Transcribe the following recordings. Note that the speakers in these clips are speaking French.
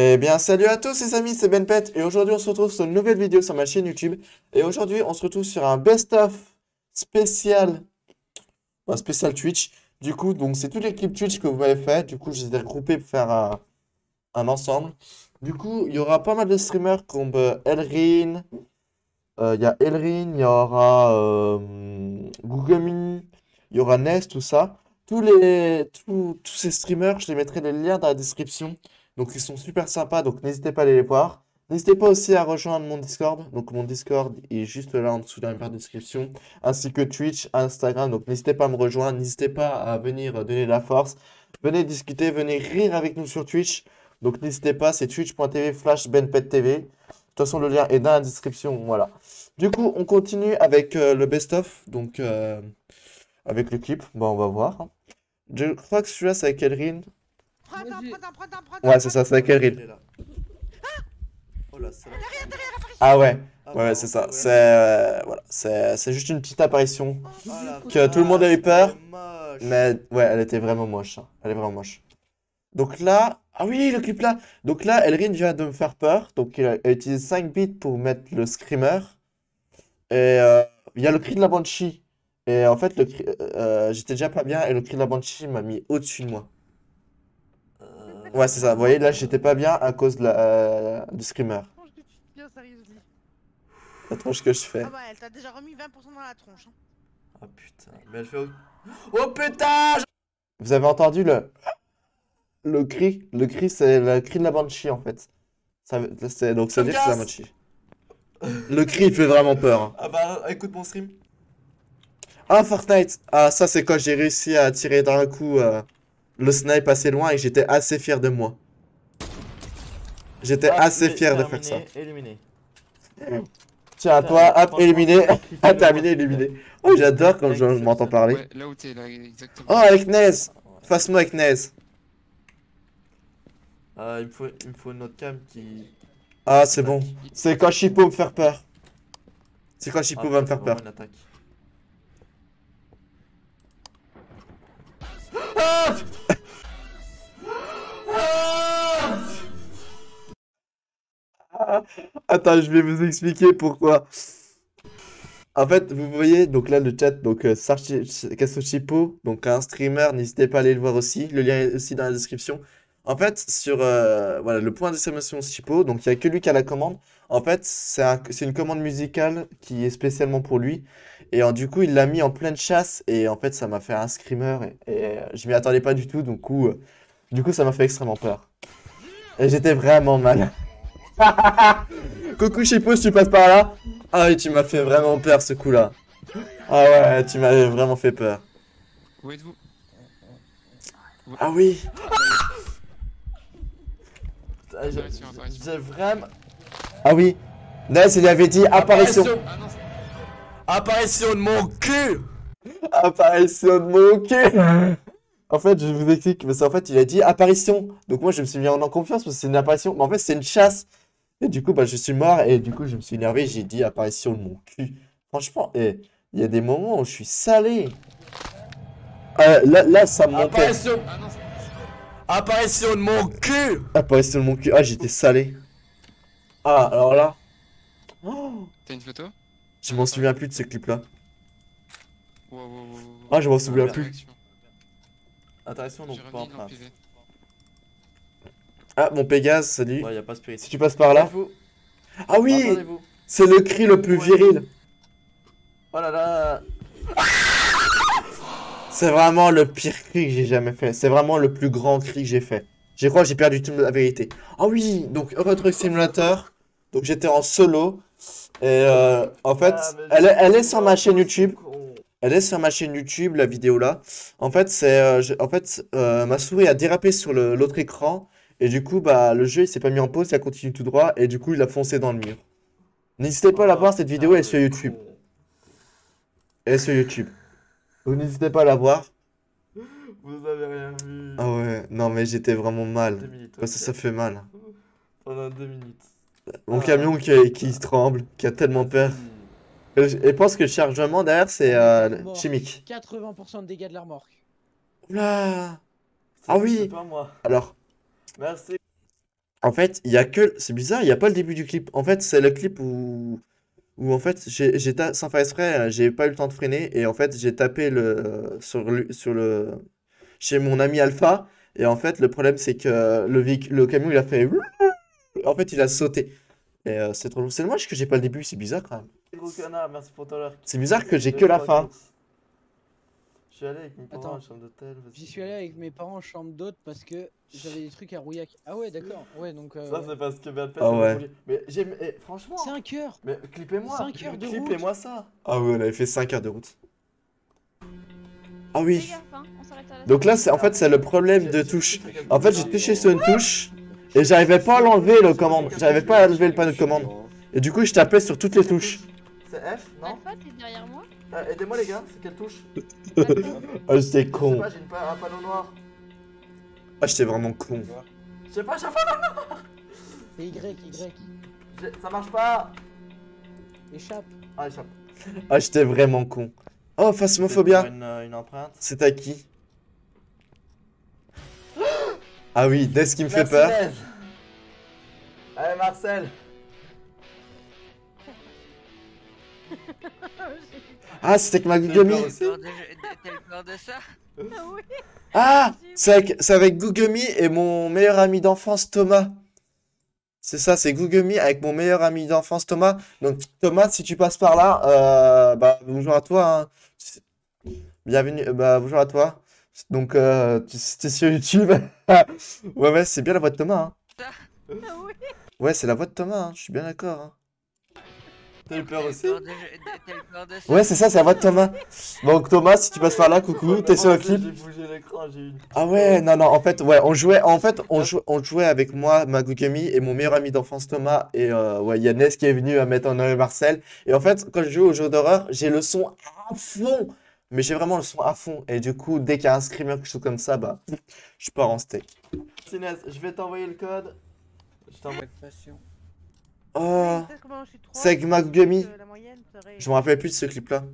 Eh bien, salut à tous les amis, c'est BenPet et aujourd'hui on se retrouve sur une nouvelle vidéo sur ma chaîne YouTube. Et aujourd'hui on se retrouve sur un best-of spécial, spécial Twitch. Du coup, donc c'est tous les clips Twitch que vous m'avez fait. Du coup, je les ai regroupés pour faire un ensemble. Du coup, il y aura pas mal de streamers comme Elrin, il y a Elrin, il y aura Gugumi, il y aura Ness, tout ça. Tous ces streamers, je les mettrai les liens dans la description. Donc ils sont super sympas, donc n'hésitez pas à aller les voir. N'hésitez pas aussi à rejoindre mon Discord. Donc mon Discord est juste là en dessous dans la barre de description. Ainsi que Twitch, Instagram. Donc n'hésitez pas à me rejoindre. N'hésitez pas à venir donner de la force. Venez discuter, venez rire avec nous sur Twitch. Donc n'hésitez pas, c'est twitch.tv/benpettv. De toute façon, le lien est dans la description. Voilà. Du coup, on continue avec le best-of. Donc avec le clip. Bon, on va voir. Je crois que celui-là, c'est avec Elrin. Ouais, c'est ça, c'est avec Elrin. Oh là, ça va. Ah ouais, Ah ouais, bah, c'est ça. ouais. C'est voilà, c'est juste une petite apparition Oh la que tout le monde a eu vache, peur, elle est moche. mais ouais, elle était vraiment moche, hein. Elle est vraiment moche. Donc là, ah oui, le clip là. Donc là, Elrin vient de me faire peur. Donc il a utilisé 5 bits pour mettre le screamer. Et il y a le cri de la Banshee. Et en fait, j'étais déjà pas bien et le cri de la Banshee m'a mis au-dessus de moi. Ouais, c'est ça. Vous voyez, là, j'étais pas bien à cause du screamer. Tronche que tu te tiens sérieusement. La tronche que je fais. Ah bah elle t'a déjà remis 20% dans la tronche. Hein. Oh putain, mais elle fait. Oh putain! Vous avez entendu le cri? Le cri, c'est le cri de la Banshee en fait. Donc ça veut dire que c'est la Banshee. Le cri, il fait vraiment peur, hein. Ah bah écoute mon stream. Ah, Fortnite! Ah, ça, c'est quand j'ai réussi à tirer d'un coup le snipe assez loin et j'étais assez fier de moi. J'étais assez fier de faire ça. Éliminé. Tiens, à toi, hop, Franchement, éliminé. c'est Ah, terminé, éliminé. Oh, j'adore quand je m'entends parler. Ouais, là où t'es, là, exactement. Oh, avec Nez! Face-moi avec Nez. Il me faut une autre cam qui. Ah, c'est bon. C'est quand Chippo me faire peur. C'est quand Chippo va me faire peur. Une attaque. Attends, je vais vous expliquer pourquoi. En fait, vous voyez, donc là, le chat, donc Kasochipo, donc un streamer, n'hésitez pas à aller le voir aussi. Le lien est aussi dans la description. En fait, sur voilà, le point d'exclamation Chipo, donc il n'y a que lui qui a la commande. En fait, c'est une commande musicale qui est spécialement pour lui. Et du coup, il l'a mis en pleine chasse. Et en fait, ça m'a fait un screamer. Et je m'y attendais pas du tout. Du coup, ça m'a fait extrêmement peur. Et j'étais vraiment mal. Coucou Chipo, si tu passes par là. Ah oui, tu m'as fait vraiment peur ce coup-là. Ah ouais, tu m'avais vraiment fait peur. Où êtes-vous? Ah oui. Apparition, apparition. J'ai vraiment. Ah oui. Ness, il avait dit apparition. Ah non, Apparition de mon cul! Apparition de mon cul. En fait, je vous explique, parce qu'en fait, il a dit apparition. Donc moi, je me suis mis en confiance parce que c'est une apparition. Mais en fait, c'est une chasse. Et du coup, bah, je suis mort et du coup, je me suis énervé. J'ai dit apparition de mon cul. Franchement, il y a des moments où je suis salé. Là, ça me montait. Apparition! ah non, Apparition de mon cul! Apparition de mon cul. Ah, j'étais salé. Ah, alors là. Oh, t'as une photo? je m'en souviens plus de ce clip-là. Wow, wow, wow, wow. Ah, je m'en souviens La plus. réaction. Interaction donc J'ai pas en remis dans le prince. PV. Ah, mon Pégase, salut. Ouais, y a pas spirit. Si tu passes par là. Attendez-vous. Ah oui, Attendez-vous. c'est le cri le plus Ouais. viril. Oh là là. C'est vraiment le pire cri que j'ai jamais fait. C'est vraiment le plus grand cri que j'ai fait. Je crois que j'ai perdu toute la vérité. Ah oui, donc Euro Truck Simulator. Donc j'étais en solo. Et en fait, elle est sur ma chaîne YouTube. Elle est sur ma chaîne YouTube, la vidéo là. En fait, ma souris a dérapé sur l'autre écran. Et du coup, bah, le jeu il s'est pas mis en pause, il a continué tout droit. Et du coup, il a foncé dans le mur. N'hésitez pas à la voir, cette vidéo, elle est sur YouTube. Elle est sur YouTube. Donc n'hésitez pas à la voir. Vous avez rien vu. Ah ouais, non mais j'étais vraiment 2 mal. minutes. Parce que ça fait mal. Pendant 2 minutes. Mon Ah. camion qui tremble, qui a tellement peur. Et pense que le chargement derrière c'est chimique. 80% de dégâts de la remorque. Oula! C'est- Ah oui. C'est pas moi. Alors, Merci. En fait, il y a que... C'est bizarre, il n'y a pas le début du clip. En fait, c'est le clip où en fait, sans faire exprès, j'ai pas eu le temps de freiner. Et en fait, j'ai tapé chez mon ami Alpha. Et en fait, le problème, c'est que le camion, il a fait... En fait, il a sauté. Et c'est trop lourd. C'est dommage que j'ai pas le début, c'est bizarre quand même. Gros canard, merci pour ton like. C'est bizarre que j'ai que la fin. Je suis allé avec mes parents Attends. à la chambre d'hôtel. vas-y. J'y suis allé avec mes parents en chambre d'hôte parce que j'avais des trucs à Rouillac. Ah ouais, d'accord. Ouais, donc. Ça, Ouais. c'est parce que Bad Ah ouais. Mais franchement. 5 heures. Mais clippez-moi. 5 heures de route. Clippez-moi ça. Ah oui, on avait fait 5 heures de route. Ah Fais oui. gaffe, hein, on s'arrête à la Donc là, en fait, c'est le problème de touche. En fait, j'ai touché sur une touche et j'arrivais pas à l'enlever le commande. J'arrivais pas à lever le panneau de commande. Et du coup, je tapais sur toutes les touches. C'est F, non Alpha, t'es derrière moi. Aidez-moi les gars, c'est quelle touche? Alpha. Ah, j'étais Je sais con. pas, j'ai un panneau noir. Ah, j'étais vraiment con. Je sais pas, chaque fois. C'est Y. Ça marche pas. Échappe. Ah, échappe. Ah, j'étais vraiment con. Oh, Phasmophobia. Une empreinte. C'est à qui? Ah oui, dès ce qui me fait Merci, peur. Nez. Allez, Marcel. Ah, c'était avec Magugumi. aussi. T'as eu peur de ça? Ah oui. Ah, c'est avec Gugumi et mon meilleur ami d'enfance Thomas. C'est ça, c'est Gugumi avec mon meilleur ami d'enfance Thomas. Donc Thomas, si tu passes par là, bah bonjour à toi, hein. Bienvenue, bah bonjour à toi. Donc t'es sur YouTube. Ouais, c'est bien la voix de Thomas, hein. Ah oui. Ouais, c'est la voix de Thomas, hein. Je suis bien d'accord, hein. T'as eu peur aussi? T'as eu peur de ça? Ouais, c'est ça, c'est la voix de Thomas. Donc Thomas, si tu passes par là, coucou, t'es sur le clip. J'ai bougé l'écran, j'ai eu. Ah ouais, non, en fait, ouais, on jouait avec moi, Magugumi, et mon meilleur ami d'enfance Thomas, et ouais, il y a Ness qui est venu à mettre en oeuvre Marcel. Et en fait, quand je joue aux jeux d'horreur, j'ai le son à fond, mais j'ai vraiment le son à fond. Et du coup, dès qu'il y a un screamer, quelque chose comme ça, bah, je pars en steak. Sinez, je vais t'envoyer le code. Je t'envoie. Oh, Tu sais comment je suis trop c'est avec Magugumi. la moyenne serait- Je me rappelle plus de ce clip-là.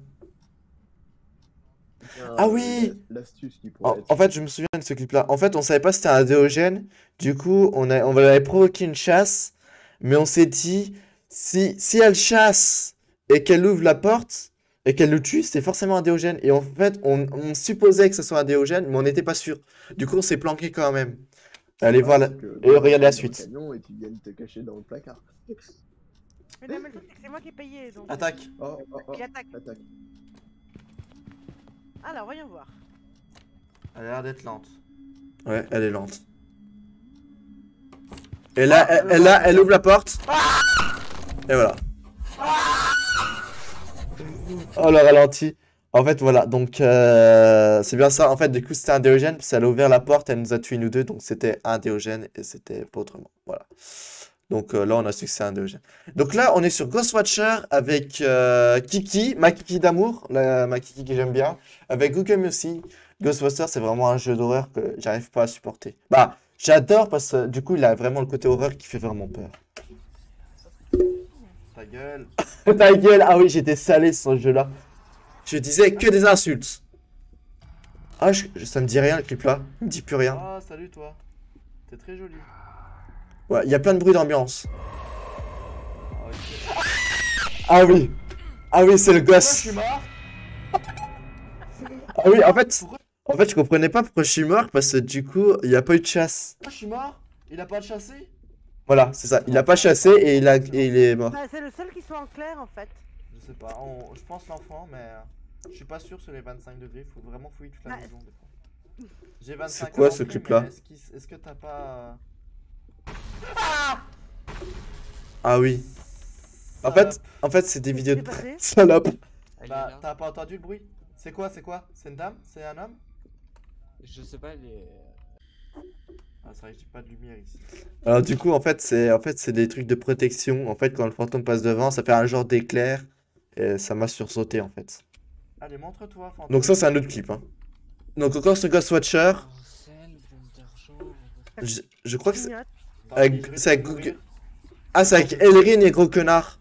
Ah oui! L'astuce qui pourrait En fait, je me souviens de ce clip-là. En fait, on savait pas si c'était un déogène. Du coup, on avait provoqué une chasse. Mais on s'est dit, si elle chasse et qu'elle ouvre la porte et qu'elle le tue, c'est forcément un déogène. Et en fait, on supposait que ce soit un déogène, mais on n'était pas sûr. Du coup, on s'est planqué quand même. Allez voir la... et regardez la suite. Et tu viens de te cacher dans le placard. Mais non, mais le truc, c'est que c'est moi qui ai payé donc. Attaque. Oh, Il attaque. attaque. Alors, voyons voir. Elle a l'air d'être lente. Ouais, elle est lente. Et là, elle ouvre la porte. Et voilà. Oh, le ralenti. En fait, voilà. Donc, c'est bien ça. En fait, du coup, c'était un déogène. Parce qu'elle a ouvert la porte, elle nous a tué nous deux. Donc, c'était un déogène et c'était pas autrement. Voilà. Donc, là, on a su que c'est un déogène. Donc, là, on est sur Ghostwatcher avec Kiki, ma Kiki d'amour. Ma Kiki que j'aime bien. Avec Gugumi aussi. Ghostwatcher, c'est vraiment un jeu d'horreur que j'arrive pas à supporter. Bah, j'adore parce que du coup, il a vraiment le côté horreur qui fait vraiment peur. Ta gueule. Ta gueule! Ah oui, j'étais salé sur ce jeu-là. Je disais que des insultes. Ah, ça me dit rien le clip là. Il me dit plus rien. Ah, salut toi. T'es très joli. Ouais, il y a plein de bruit d'ambiance. Ah, ok. Ah oui! Ah oui, c'est le Pourquoi je gosse. suis mort? Ah oui, en fait, je comprenais pas pourquoi je suis mort parce que du coup, il n'y a pas eu de chasse. Pourquoi je suis mort? Il a pas chassé? Voilà, c'est ça. Il a pas chassé et il est mort. Bah, c'est le seul qui soit en clair en fait. Je sais pas, je pense l'enfant, mais je suis pas sûr sur les 25 degrés. Faut vraiment fouiller toute la Ouais. maison des fois. J'ai 25 C'est quoi ans ce pris, clip-là? mais est-ce que t'as pas. Ah oui. En fait, c'est des vidéos de Qu'est-ce qui s'est passé salope. Elle est Bah, là. t'as pas entendu le bruit? C'est quoi? C'est une dame? C'est un homme? Je sais pas, elle est. Ah, c'est vrai que j'ai pas de lumière ici. Alors du coup, en fait, c'est des trucs de protection. En fait, quand le fantôme passe devant, ça fait un genre d'éclair et ça m'a sursauté en fait. Allez, montre-toi, fantôme. Donc ça, c'est un autre clip. Hein. Donc encore ce Ghostwatcher. Marcel, bombe d'argent. Je crois que c'est Clignote. Attends, avec- je vais c'est avec te Google. courir. Ah, c'est avec Elrin et Gros Connard.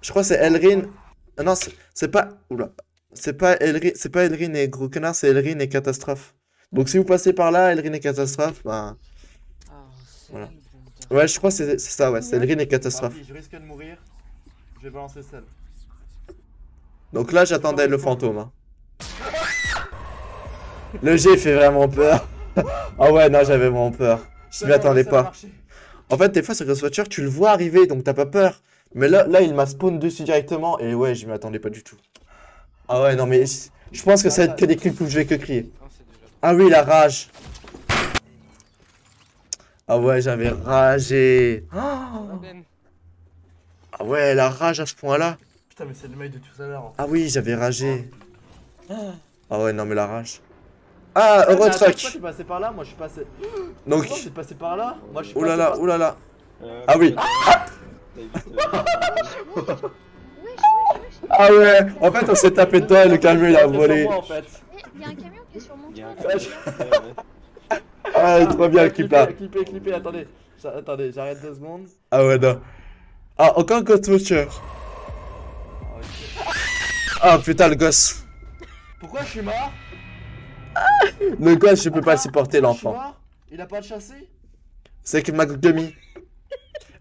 Je crois que c'est Elrin. Ah non, c'est pas. Oula. C'est pas Elrin et Gros Connard, c'est Elrin et Catastrophe. Donc si vous passez par là, Elrin et Catastrophe, bah. Marcel, Voilà. bombe Ouais, je crois que c'est ça, ouais. Célerine et catastrophe. Parti, je risque de mourir. Je vais balancer celle. Donc là, j'attendais le fantôme. Hein. Le G fait vraiment peur. Ah ouais, non, j'avais vraiment peur. Je m'y attendais pas. En fait, des fois, sur Ghost Watcher, tu le vois arriver, donc t'as pas peur. Mais là, il m'a spawn dessus directement, et ouais, je m'y attendais pas du tout. Ah ouais, non, mais je pense que ça va être que des clips où je vais que crier. Ah oui, la rage. Ah ouais, j'avais ragé. Oh. Ah ouais, la rage à ce point-là. Putain, mais c'est le mec de tout à l'heure. Ah oui, j'avais ragé. Ah ouais, non, mais la rage. Ah, Toi, Eurotruck. t'es passé par là, moi je suis passé. Donc, Toi, t'es passé par là, moi je suis oulala, passé par... oulala. Ah oui. Ah ouais, en fait, on s'est tapé dedans et le camion il a volé. Moi, en fait. Il y a un camion qui est sur mon toit. Ah, trop bien le clip là. Clipper, attendez. Attendez, j'arrête 2 secondes. Ah ouais, non. Ah, encore Ghost Watcher. Ah putain, le gosse. Pourquoi je suis mort? Le gosse, je peux pas le supporter, l'enfant. Il a pas de chassé? C'est que ma Gumi.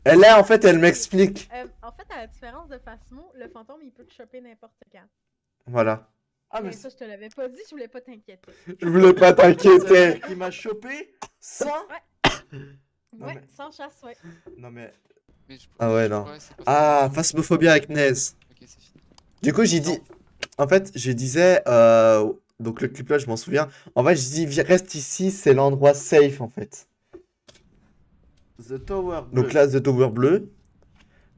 Elle là, en fait, elle m'explique. En fait, à la différence de Phasmo, le fantôme il peut te choper n'importe quand. Voilà. Ah, mais Mais ça, je te l'avais pas dit, je voulais pas t'inquiéter. Je voulais pas t'inquiéter. il m'a chopé sans. Non, Ouais, mais- sans chasse, ouais. Non, mais. Mais Ah ouais, non. c'est pas Ah, phasmophobie avec Nez. Ok, c'est fini. Du coup, j'ai dit. En fait, je disais. Donc, le clip là, je m'en souviens. En fait, je dis, reste ici, c'est l'endroit safe en fait. The Tower. Donc là, The Tower bleu.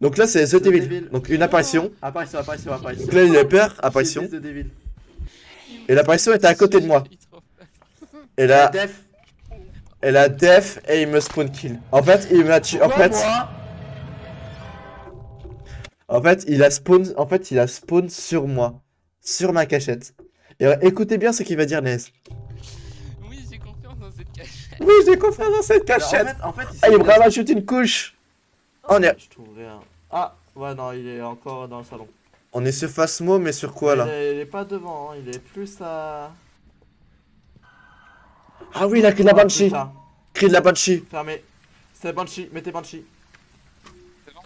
Donc là, c'est The Devil. Donc, une apparition. Apparition. Donc là, il a peur, apparition. The Devil. Et l'apparition était à côté de moi. J'ai trop peur. Et là, Def. elle a def et il me spawn kill. En fait, il m'a tué. En fait, il a spawn sur moi. Sur ma cachette. Et écoutez bien ce qu'il va dire, Nez. Oui, j'ai confiance dans cette cachette. Oui, j'ai confiance dans cette cachette. En fait, Ah, il me rajoute une couche. On est, Je trouve rien. Ah, ouais, non, il est encore dans le salon. on est sur Phasmo, mais sur quoi là? Il est pas devant, hein, il est plus à. Ah oui, la cri de la Banshee. Putain, Cri de la Banshee. fermé. C'est Banshee, mettez Banshee. C'est bon.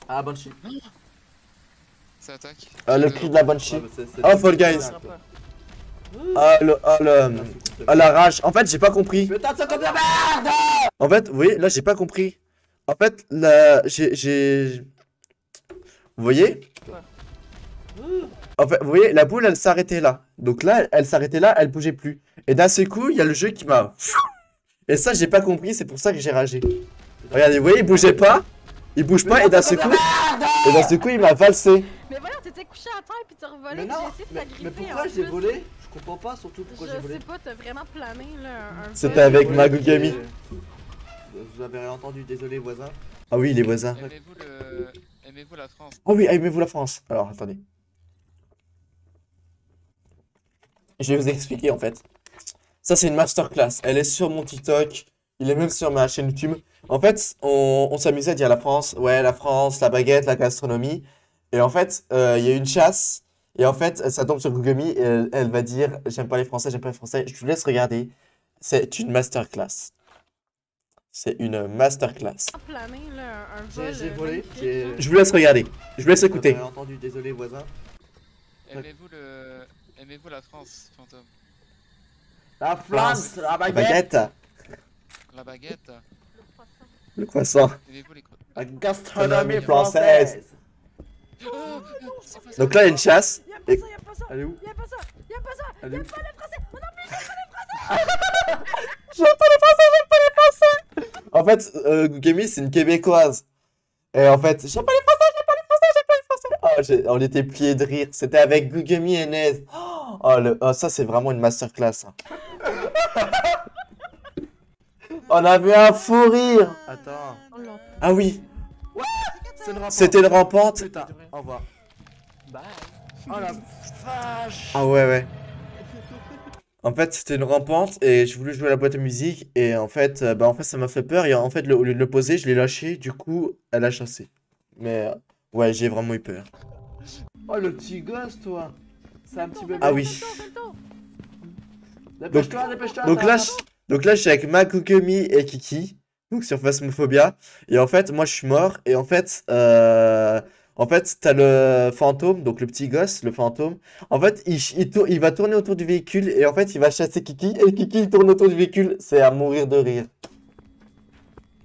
Ah, Banshee. Ça attaque. Le cri de la Banshee. Ouais, bah, Oh, Fall Guys. Ah, la rage. En fait, j'ai pas compris. Putain, de seconde de merde! En fait, oui, là, j'ai pas compris. En fait, là, j'ai... Vous voyez? En fait, vous voyez, la boule, elle s'arrêtait là. Donc là, elle s'arrêtait là, elle bougeait plus. Et d'un seul coup, il y a le jeu qui m'a... Et ça, j'ai pas compris, c'est pour ça que j'ai ragé. Regardez, vous voyez, il bougeait pas. Il bouge pas, et d'un seul coup... Et d'un seul coup, il m'a valsé. Mais voyons, t'étais couché à terre et puis t'as revolé, Mais puis non, j'ai essayé de mais t'agripper. pourquoi en j'ai plus. volé? Je comprends pas, surtout pourquoi j'ai volé. Je sais pas, t'as vraiment plané là. Un C'était vol. avec Ouais, Magugami. Vous avez rien entendu, désolé voisin. Ah oui, les voisins. Aimez-vous la France? Oh oui, aimez-vous la France? Alors, attendez. Je vais vous expliquer en fait. Ça, c'est une masterclass. Elle est sur mon TikTok. Il est même sur ma chaîne YouTube. En fait, on s'amusait à dire la France. Ouais, la France, la baguette, la gastronomie. Et en fait, il y a une chasse. Et en fait, ça tombe sur Gugumi. Et elle va dire, j'aime pas les Français, j'aime pas les Français. Je vous laisse regarder. C'est une masterclass. C'est une masterclass. Plané là, un vol. J'ai volé, magnifique, j'ai- là. Je vous laisse regarder. Je vous laisse écouter. Vous avez entendu, désolé voisin. Aimez-vous la France, fantôme? La France, la La baguette, baguette, La baguette? le croissant. Aimez-vous les crottes? la gastronomie française. française. Oh, c'est quoi ça? Donc là, il y a une chasse. Y'a pas Et... ça, y'a pas ça, Elle est où? y'a pas ça, y'a pas ça, Elle est où? En fait, Gugumi, c'est une québécoise. Et en fait, j'aime pas les Français, j'aime pas les Français, j'aime pas les Français. On était pliés de rire. C'était avec Gugumi et Nez. Ça, c'est vraiment une masterclass. Hein. On avait un fou rire. Attends, Oh non. Ah oui, c'est une rampante. c'était une rampante. Putain, au revoir. Bye. Oh la vache. Ah ouais. En fait, c'était une rampante et je voulais jouer à la boîte à musique. Et en fait, ça m'a fait peur. Et en fait, au lieu de le poser, je l'ai lâché. Du coup, elle a chassé. Mais ouais, j'ai vraiment eu peur. Oh le petit gosse toi. C'est un petit bébé. Ah oui. Dépêche-toi, dépêche-toi. Donc là, je suis avec Magugumi et Kiki. donc sur Phasmophobia. Et en fait, moi je suis mort. Et en fait, t'as le fantôme, donc le petit gosse, le fantôme. En fait, il va tourner autour du véhicule et en fait, il va chasser Kiki. Et Kiki, il tourne autour du véhicule. C'est à mourir de rire.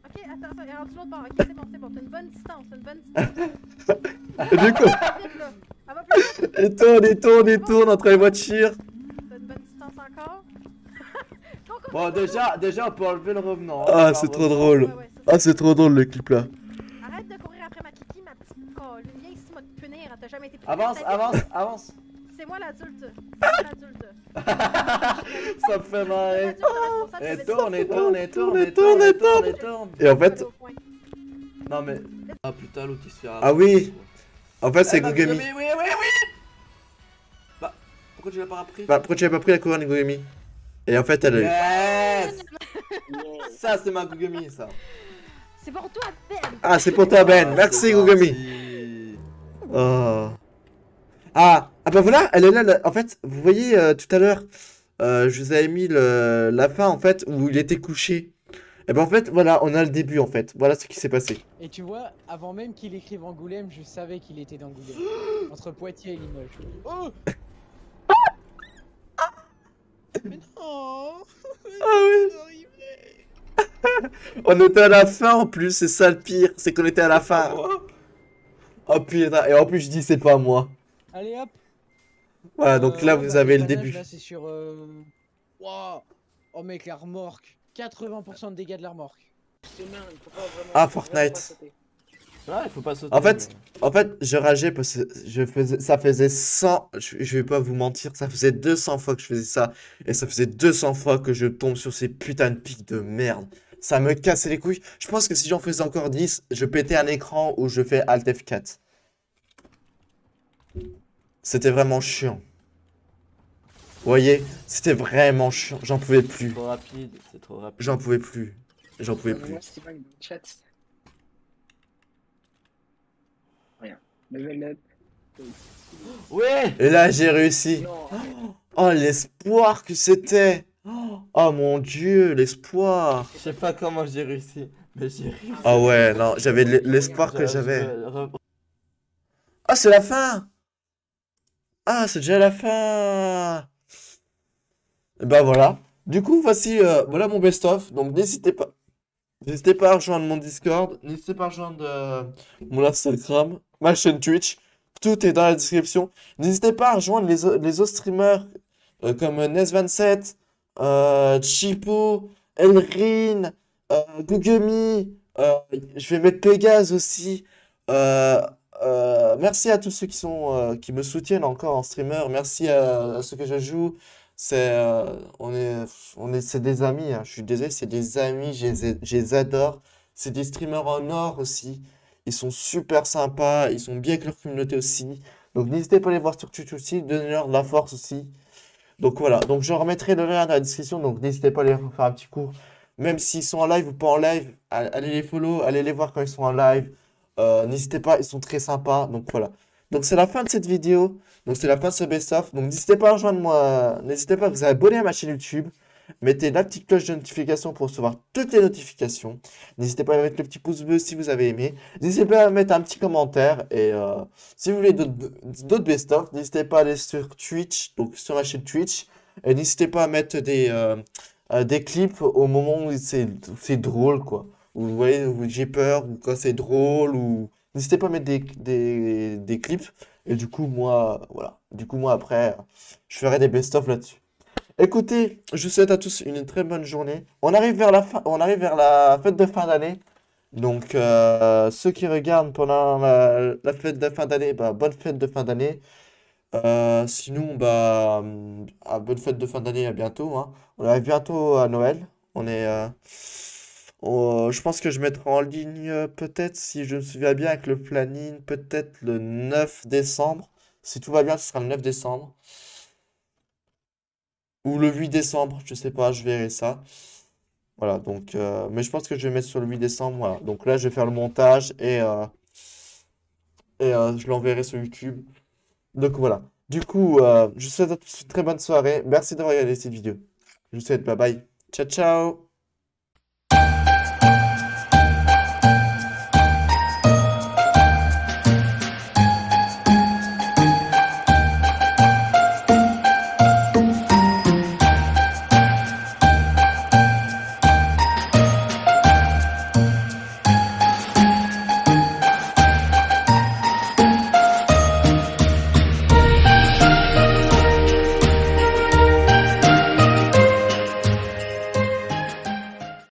Ok, attends, il est rendu l'autre bord. Ok, c'est bon, t'as une bonne distance, Et du coup, Vite, là. Elle va plus vite, il tourne entre les voitures. t'as une bonne distance encore. Bon, déjà, on peut enlever le revenant. Ah, hein, c'est le trop revenant. drôle. Ouais, Ah, c'est trop drôle le clip là. Arrête de courir après ma Kiki, ma petite colle. Viens ici, moi te punir. T'as jamais été punir. Avance. C'est moi l'adulte. C'est moi l'adulte. Ça me fait marrer. L'adulte responsable, Et c'est tourne. Et en fait, Non mais. Ah putain, l'autre il se fait ah oui, en fait, c'est Gugumi. Oui. Bah, pourquoi tu l'as pas repris? Bah, pourquoi tu n'as pas pris la couronne Gugumi? Et en fait, elle a eu. Yes. Ça, c'est ma Gugumi, ça. C'est pour toi, Ben. Ah, c'est pour toi, Ben. Merci, c'est Gugumi. gentil. Oh. Ah bah voilà, elle est là. En fait, vous voyez tout à l'heure, je vous avais mis la fin en fait où il était couché. Et ben en fait, voilà, on a le début en fait. Voilà ce qui s'est passé. Et tu vois, avant même qu'il écrive Angoulême, je savais qu'il était d'Angoulême. Entre Poitiers et Limoges. Oh mais non. Ah oui. On était à la fin en plus, c'est ça le pire, c'est qu'on était à la fin. Oh putain, et en plus je dis c'est pas moi. Allez hop. Voilà, donc là Ouais, vous bah, avez le dépannage, début. Là c'est sur... Wow. Oh mec, la remorque. 80% de dégâts de la remorque. Ah, Fortnite. Ouais, il faut pas sauter. En fait, je rageais parce que ça faisait 100, je vais pas vous mentir, ça faisait 200 fois que je faisais ça, et ça faisait 200 fois que je tombe sur ces putains de pics de merde. Ça me cassait les couilles. Je pense que si j'en faisais encore 10, je pétais un écran ou je fais Alt F4. C'était vraiment chiant. Vous voyez, c'était vraiment chiant, j'en pouvais plus. Trop rapide, c'est trop rapide. J'en pouvais plus. J'en pouvais plus. Ouais. Et là, j'ai réussi. Oh, l'espoir que c'était. Oh mon Dieu, l'espoir. Je sais pas comment j'ai réussi, mais j'ai réussi. Ah ouais, non, j'avais l'espoir que j'avais. Ah, c'est la fin. Ah, c'est déjà la fin. Et bah voilà. Du coup, voici voilà mon best-of. Donc n'hésitez pas. N'hésitez pas à rejoindre mon Discord. N'hésitez pas à rejoindre mon Instagram, ma chaîne Twitch. Tout est dans la description. N'hésitez pas à rejoindre les autres streamers comme Nes27, Chipo, Elrin, Gugumi. Je vais mettre Pégase aussi. Merci à tous ceux qui me soutiennent encore en streamer. Merci à ceux que je joue. C'est des amis, hein. Je suis désolé, c'est des amis, je les adore. C'est des streamers en or aussi. Ils sont super sympas, ils sont bien avec leur communauté aussi. Donc n'hésitez pas à les voir sur Twitch aussi, donnez-leur de la force aussi. Donc voilà, donc je remettrai le lien dans la description, donc n'hésitez pas à les faire un petit cours. Même s'ils sont en live ou pas en live, allez les follow, allez les voir quand ils sont en live. N'hésitez pas, ils sont très sympas, donc voilà. Donc c'est la fin de cette vidéo, donc c'est la fin de ce best-of. Donc n'hésitez pas à rejoindre moi, n'hésitez pas à vous abonner à ma chaîne YouTube. Mettez la petite cloche de notification pour recevoir toutes les notifications. N'hésitez pas à mettre le petit pouce bleu si vous avez aimé. N'hésitez pas à mettre un petit commentaire. Et si vous voulez d'autres best-of, n'hésitez pas à aller sur Twitch, donc sur ma chaîne Twitch. Et n'hésitez pas à mettre des clips au moment où c'est drôle, quoi. Où vous voyez, où j'ai peur, ou quand c'est drôle, ou... N'hésitez pas à mettre des clips. Et du coup, moi, voilà. Du coup, moi, après, je ferai des best-of là-dessus. Écoutez, je vous souhaite à tous une très bonne journée. On arrive vers la fin, on arrive vers la fête de fin d'année. Donc, ceux qui regardent pendant la fête de fin d'année, bah, bonne fête de fin d'année. Sinon, bah, bonne fête de fin d'année, à bientôt, hein. On arrive bientôt à Noël. Je pense que je mettrai en ligne, peut-être, si je me souviens bien avec le planning, peut-être le 9 décembre. Si tout va bien, ce sera le 9 décembre. Ou le 8 décembre, je sais pas, je verrai ça. Voilà, donc, mais je pense que je vais mettre sur le 8 décembre, voilà. Donc là, je vais faire le montage et je l'enverrai sur YouTube. Donc voilà. Du coup, je vous souhaite à tous une très bonne soirée. Merci d'avoir regardé cette vidéo. Je vous souhaite bye bye. Ciao, ciao!